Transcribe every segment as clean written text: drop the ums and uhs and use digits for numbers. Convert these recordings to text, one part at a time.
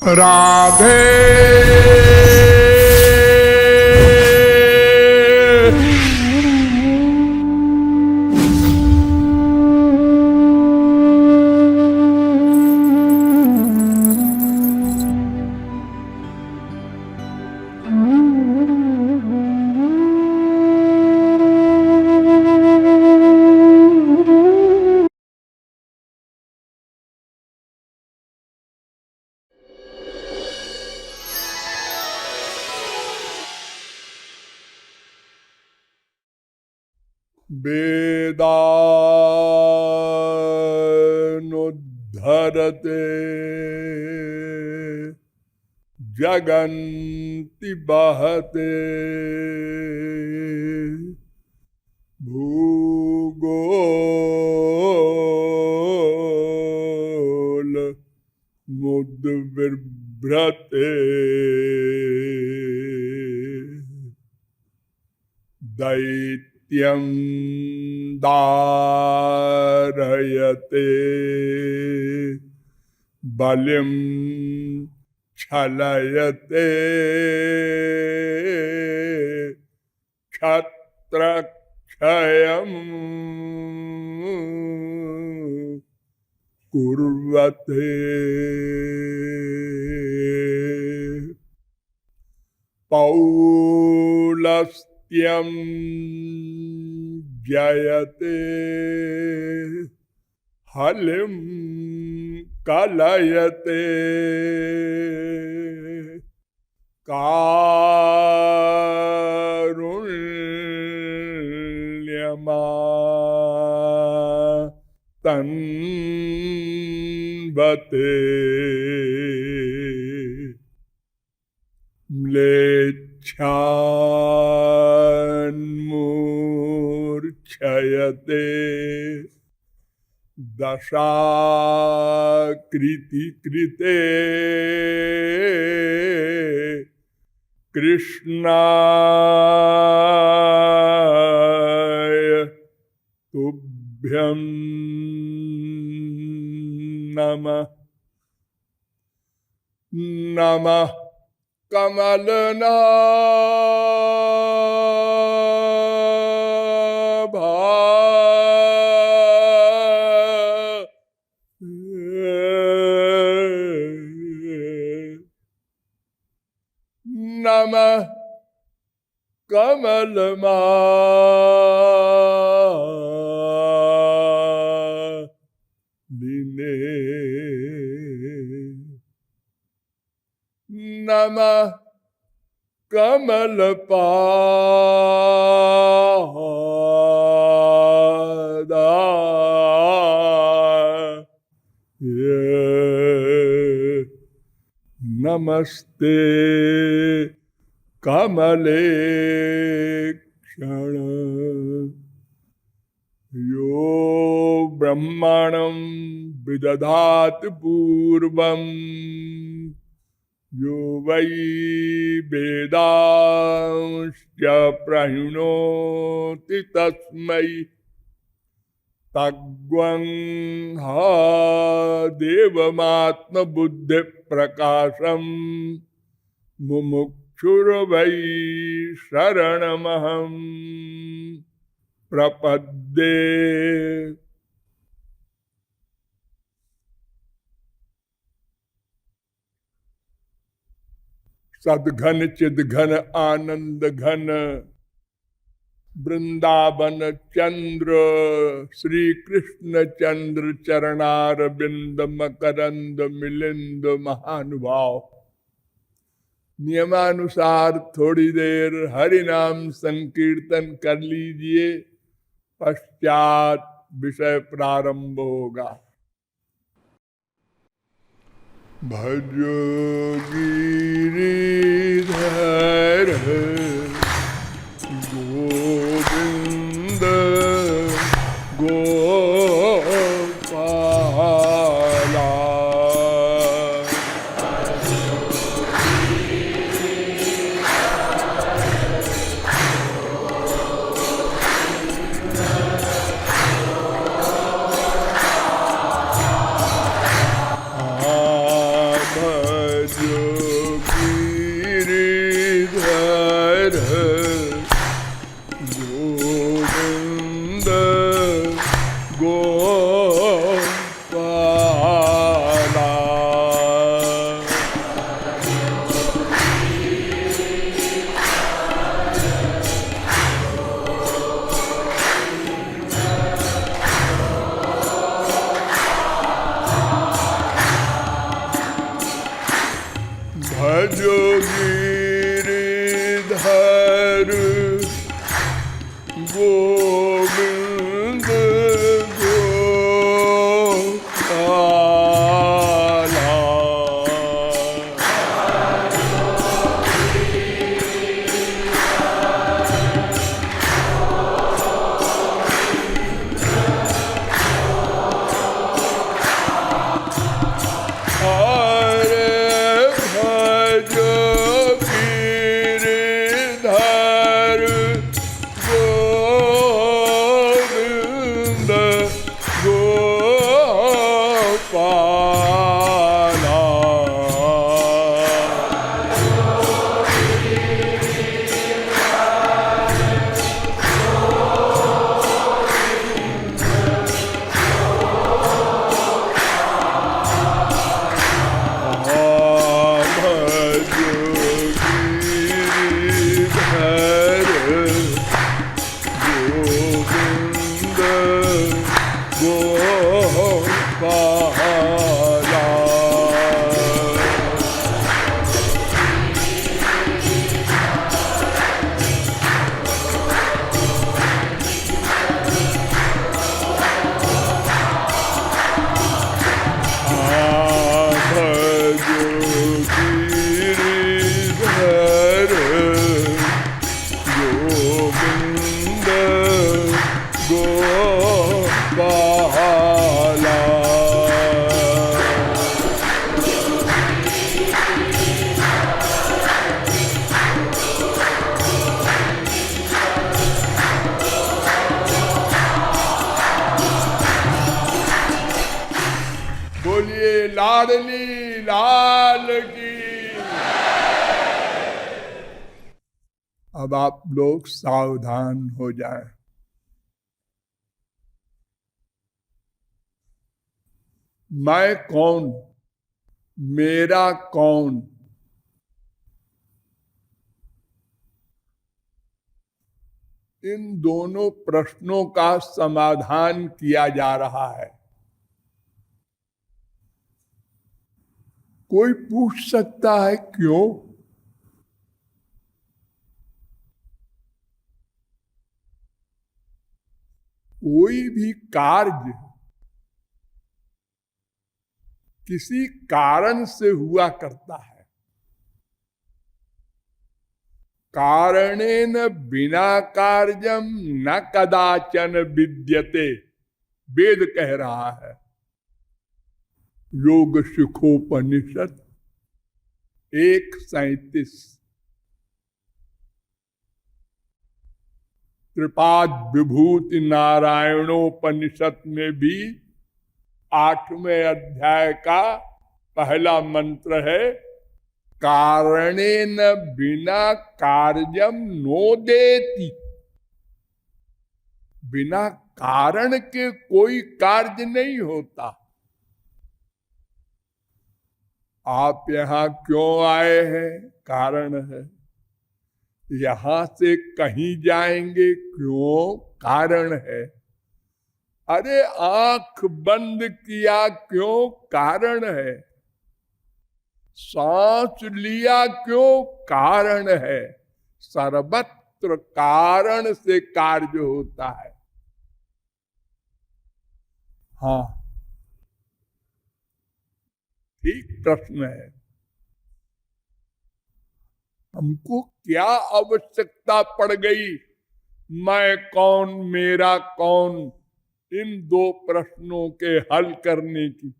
राधे वेदानुद्धरते जगन्ति बहते भूगोल मुद्विभ्रते दैत्यं दारयते बलिं छलयते क्षत्रक्षयं कुर्वते पौलस्त्यं जयते हलिं कलयते कारुण्यमातन्वते म्लेच्छान्मूर्च्छयते दशाकृति कृते कृष्णाय तुभ्यं नमः। नमः कमलनाभाय नमः कमलमालिने नमः कमलपादाय नमस्ते कमलेक्षण यो ब्रह्मणं विदधाति पूर्वं यो वै वेदांश्च प्रहिणोति तस्मै तग्वं हा देवमात्मबुद्धिप्रकाशं मुमुक्षुर्वै शरणमहं प्रपद्ये। सद्घन चिद्घन आनंद घन वृंदावन चंद्र श्री कृष्ण चंद्र चरणारविंद मकरंद मिलिंद महानुभाव नियमानुसार थोड़ी देर हरि नाम संकीर्तन कर लीजिए, पश्चात विषय प्रारंभ होगा। भजो गिरिधर गोविंद गोपाला भजो गिरिधर गोविंद गोपाला। भजो गिरिधर गोविंद गोपाला। बोलिए लाडली लाल की। अब आप लोग सावधान हो जाएं। मैं कौन, मेरा कौन, इन दोनों प्रश्नों का समाधान किया जा रहा है। कोई पूछ सकता है क्यों? कोई भी कार्य किसी कारण से हुआ करता है। कारणेन बिना कार्यम न कदाचन विद्यते, वेद कह रहा है। योग शिखोपनिषद 1:37। त्रिपाद विभूति नारायणोपनिषद में भी 8वें अध्याय का पहला मंत्र है, कारणेन बिना कार्यम नोदेति। बिना कारण के कोई कार्य नहीं होता। आप यहां क्यों आए हैं? कारण है। यहां से कहीं जाएंगे क्यों? कारण है। अरे आंख बंद किया क्यों? कारण है। सांस लिया क्यों? कारण है। सर्वत्र कारण से कार्य होता है। हाँ, ठीक प्रश्न है। हमको क्या आवश्यकता पड़ गई मैं कौन, मेरा कौन, इन दो प्रश्नों के हल करने की?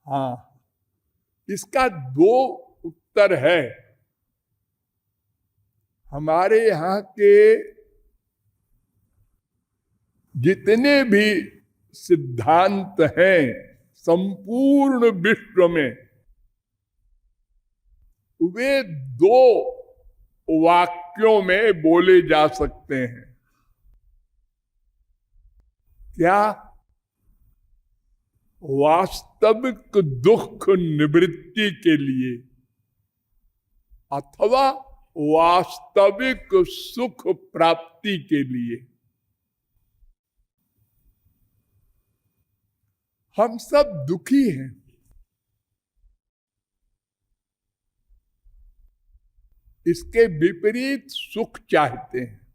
हाँ, इसका दो उत्तर है। हमारे यहाँ के जितने भी सिद्धांत हैं संपूर्ण विश्व में, वे दो वाक्यों में बोले जा सकते हैं। क्या? वास्तविक दुख निवृत्ति के लिए अथवा वास्तविक सुख प्राप्ति के लिए। हम सब दुखी हैं, इसके विपरीत सुख चाहते हैं।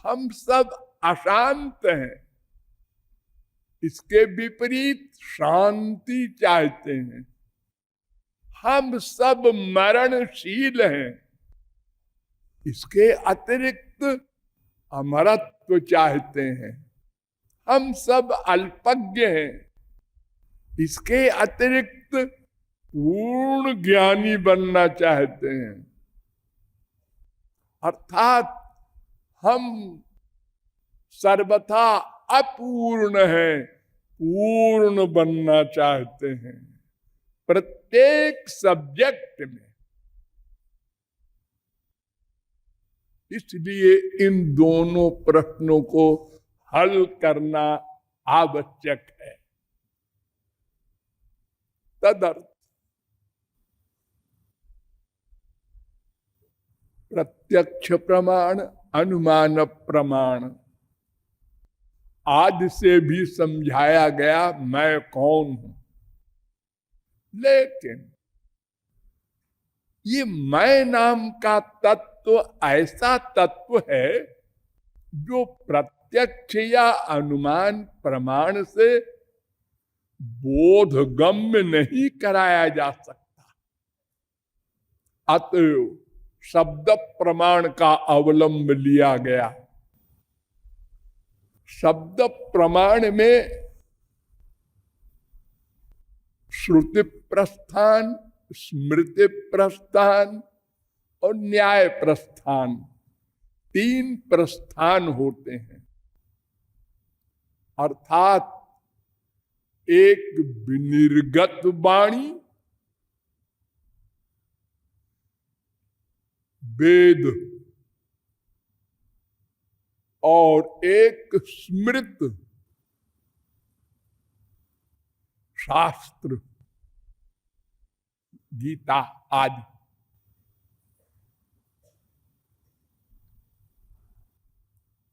हम सब अशांत हैं, इसके विपरीत शांति चाहते हैं। हम सब मरणशील हैं, इसके अतिरिक्त अमरत्व चाहते हैं। हम सब अल्पज्ञ हैं, इसके अतिरिक्त पूर्ण ज्ञानी बनना चाहते हैं। अर्थात हम सर्वथा अपूर्ण हैं, पूर्ण बनना चाहते हैं प्रत्येक सब्जेक्ट में। इसलिए इन दोनों प्रश्नों को हल करना आवश्यक है। तदर्थ प्रत्यक्ष प्रमाण, अनुमान प्रमाण आदि से भी समझाया गया मैं कौन हूं। लेकिन ये मैं नाम का तत्व ऐसा तत्व है जो प्रत्यक्ष या अनुमान प्रमाण से बोधगम्य नहीं कराया जा सकता। अतएव शब्द प्रमाण का अवलंब लिया गया। शब्द प्रमाण में श्रुति प्रस्थान, स्मृति प्रस्थान और न्याय प्रस्थान, तीन प्रस्थान होते हैं। अर्थात एक विनिर्गत वाणी, वेद, और एक स्मृत, शास्त्र, गीता आदि।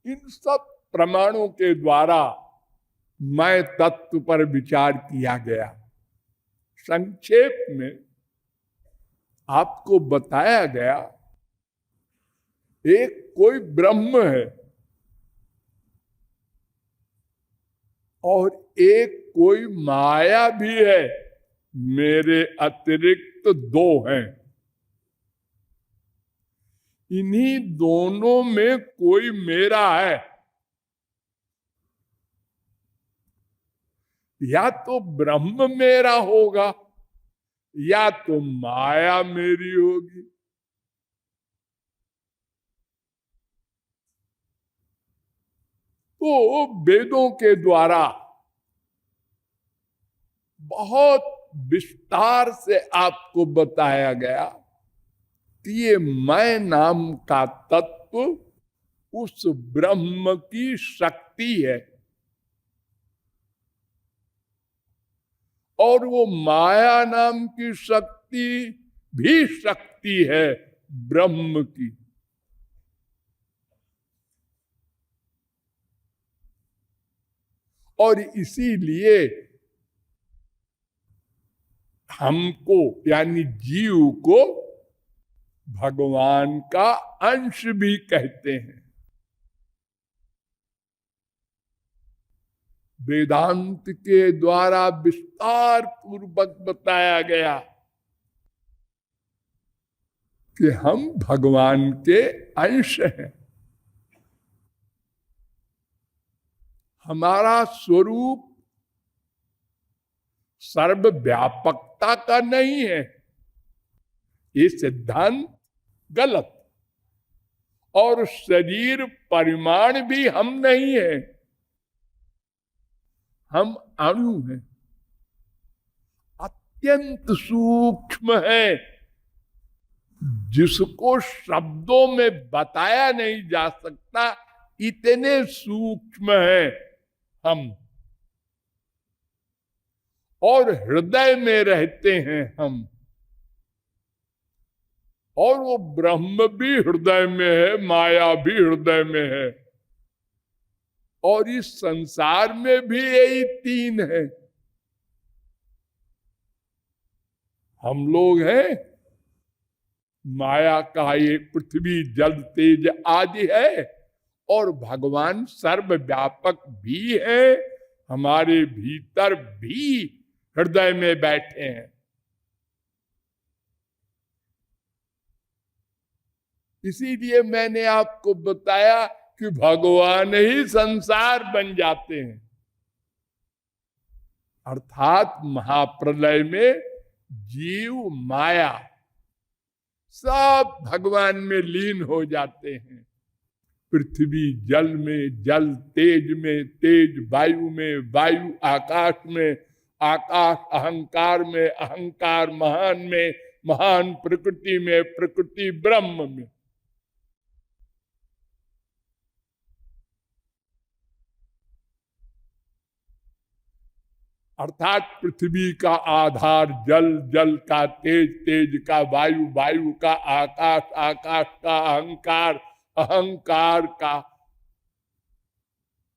इन सब प्रमाणों के द्वारा मैं तत्व पर विचार किया गया। संक्षेप में आपको बताया गया एक कोई ब्रह्म है और एक कोई माया भी है, मेरे अतिरिक्त दो हैं। इन्हीं दोनों में कोई मेरा है। या तो ब्रह्म मेरा होगा या तो माया मेरी होगी। तो वेदों के द्वारा बहुत विस्तार से आपको बताया गया कि ये मैं नाम का तत्व उस ब्रह्म की शक्ति है और वो माया नाम की शक्ति भी शक्ति है ब्रह्म की। और इसीलिए हमको यानी जीव को भगवान का अंश भी कहते हैं। वेदांत के द्वारा विस्तार पूर्वक बताया गया कि हम भगवान के अंश हैं। हमारा स्वरूप सर्वव्यापकता का नहीं है, ये सिद्धांत गलत। और शरीर परिमाण भी हम नहीं है, हम अणु हैं, अत्यंत सूक्ष्म है, जिसको शब्दों में बताया नहीं जा सकता, इतने सूक्ष्म है हम। और हृदय में रहते हैं हम, और वो ब्रह्म भी हृदय में है, माया भी हृदय में है, और इस संसार में भी यही तीन है। हम लोग हैं, माया का ये पृथ्वी जल तेज आदि है, और भगवान सर्वव्यापक भी है, हमारे भीतर भी हृदय में बैठे हैं। इसीलिए मैंने आपको बताया कि भगवान ही संसार बन जाते हैं, अर्थात महाप्रलय में जीव माया सब भगवान में लीन हो जाते हैं। पृथ्वी जल में, जल तेज में, तेज वायु में, वायु आकाश में, आकाश अहंकार में, अहंकार महान में, महान प्रकृति में, प्रकृति ब्रह्म में। अर्थात पृथ्वी का आधार जल, जल का तेज, तेज का वायु, वायु का आकाश, आकाश का अहंकार, अहंकार का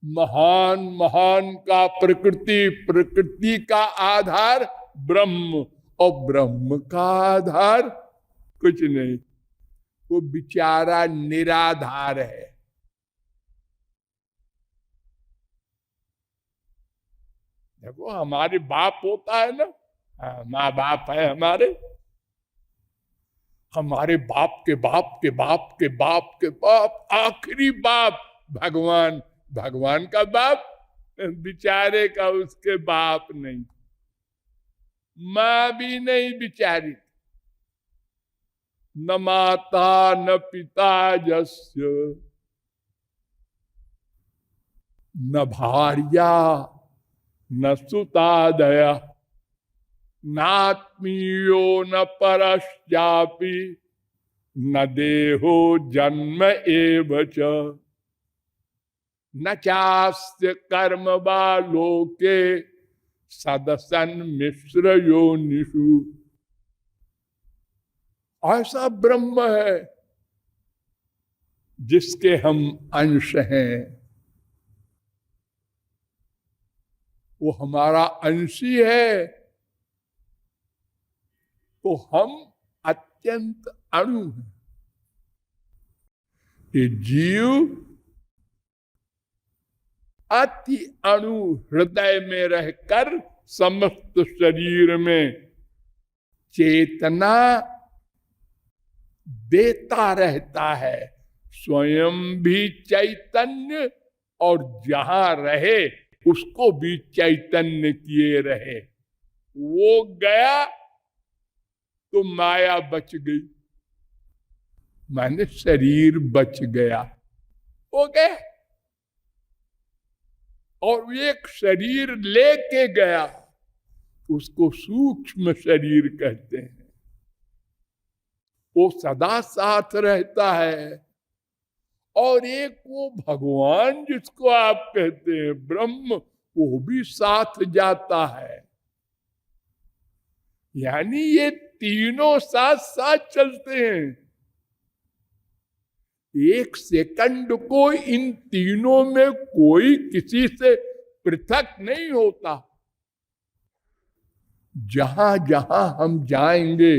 महान, महान का प्रकृति, प्रकृति का आधार ब्रह्म, और ब्रह्म का आधार कुछ नहीं, वो बेचारा निराधार है। देखो हमारे बाप होता है ना, माँ बाप है हमारे, हमारे बाप के बाप के बाप के बाप के बाप, आखिरी बाप भगवान, भगवान का बाप बेचारे का उसके बाप नहीं, माँ भी नहीं बिचारी, न माता न पिता जस्य, न भार्या न सुतादया, नात्मीयो न परश्चापि, न देहो जन्म एव च, न चास्य कर्म वा लोके सदसन मिश्र योनिषु। ऐसा ब्रह्म है जिसके हम अंश हैं, वो हमारा अंशी है, तो हम अत्यंत अणु हैं। ये जीव अति अणु हृदय में रहकर समस्त शरीर में चेतना देता रहता है, स्वयं भी चैतन्य, और जहां रहे उसको भी चैतन्य किए रहे। वो गया तो माया बच गई, माने शरीर बच गया, हो गया, और एक शरीर लेके गया, उसको सूक्ष्म शरीर कहते हैं। वो सदा साथ रहता है। और एक वो भगवान जिसको आप कहते हैं ब्रह्म, वो भी साथ जाता है। यानी ये तीनों साथ साथ चलते हैं। एक सेकंड को इन तीनों में कोई किसी से पृथक नहीं होता। जहां जहां हम जाएंगे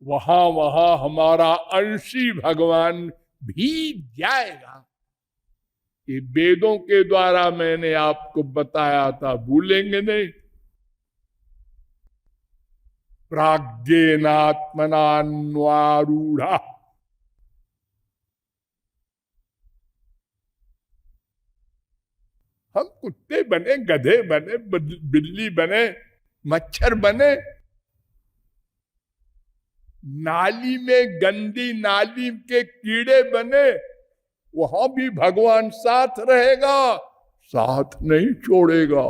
वहां वहां हमारा अंशी भगवान भी जाएगा। ये वेदों के द्वारा मैंने आपको बताया था, भूलेंगे नहीं। प्राज्ञेनात्मनान्वारूढ़ा, हम कुत्ते बने, गधे बने, बिल्ली बने, मच्छर बने, नाली में गंदी नाली के कीड़े बने, वहां भी भगवान साथ रहेगा, साथ नहीं छोड़ेगा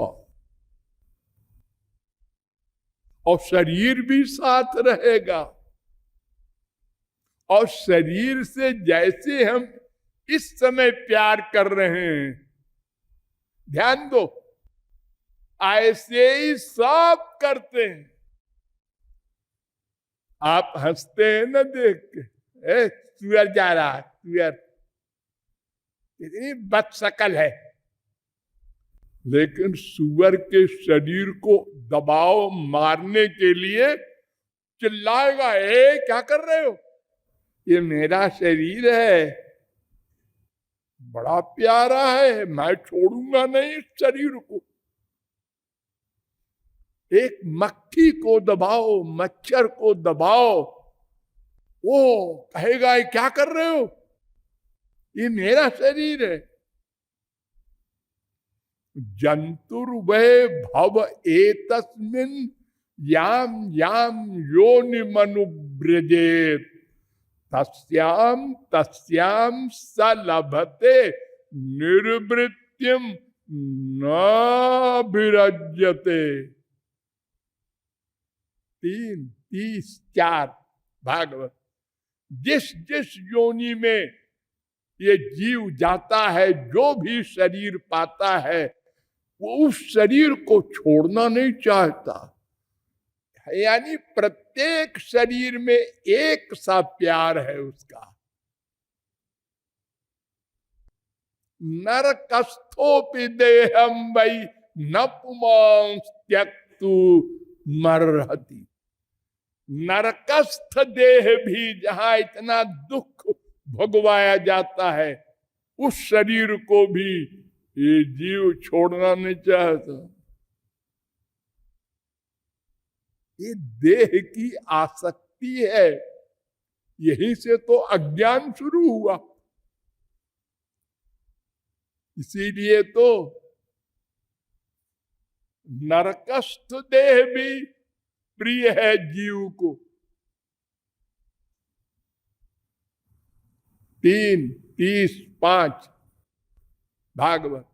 और शरीर भी साथ रहेगा। और शरीर से जैसे हम इस समय प्यार कर रहे हैं, ध्यान दो, ऐसे ही सब करते हैं। आप हंसते हैं ना देख के, सुअर जा रहा है, सुअर इतनी बदशक्ल है, लेकिन सुअर के शरीर को दबाव मारने के लिए चिल्लाएगा, क्या कर रहे हो, ये मेरा शरीर है, बड़ा प्यारा है, मैं छोड़ूंगा नहीं इस शरीर को। एक मक्खी को दबाओ, मच्छर को दबाओ, वो कहेगा ये क्या कर रहे हो, ये मेरा शरीर है। जंतुर्वै भव एतस्मिन् याम याम योनिमनुव्रजेत तस्याम तस्याम स लभते निर्वृत्तिम न विरज्यते। 3:34 भागवत। जिस जिस योनि में ये जीव जाता है, जो भी शरीर पाता है, वो उस शरीर को छोड़ना नहीं चाहता। यानी प्रत्येक शरीर में एक सा प्यार है उसका। नरकस्थोपि देहम वै न पुमांस त्यक्तु मरहति। नरकस्थ देह भी जहां इतना दुख भोगवाया जाता है, उस शरीर को भी ये जीव छोड़ना नहीं चाहता। ये देह की आसक्ति है, यहीं से तो अज्ञान शुरू हुआ। इसीलिए तो नरकस्थ देह भी प्रिय है जीव को। 3:35 भागवत।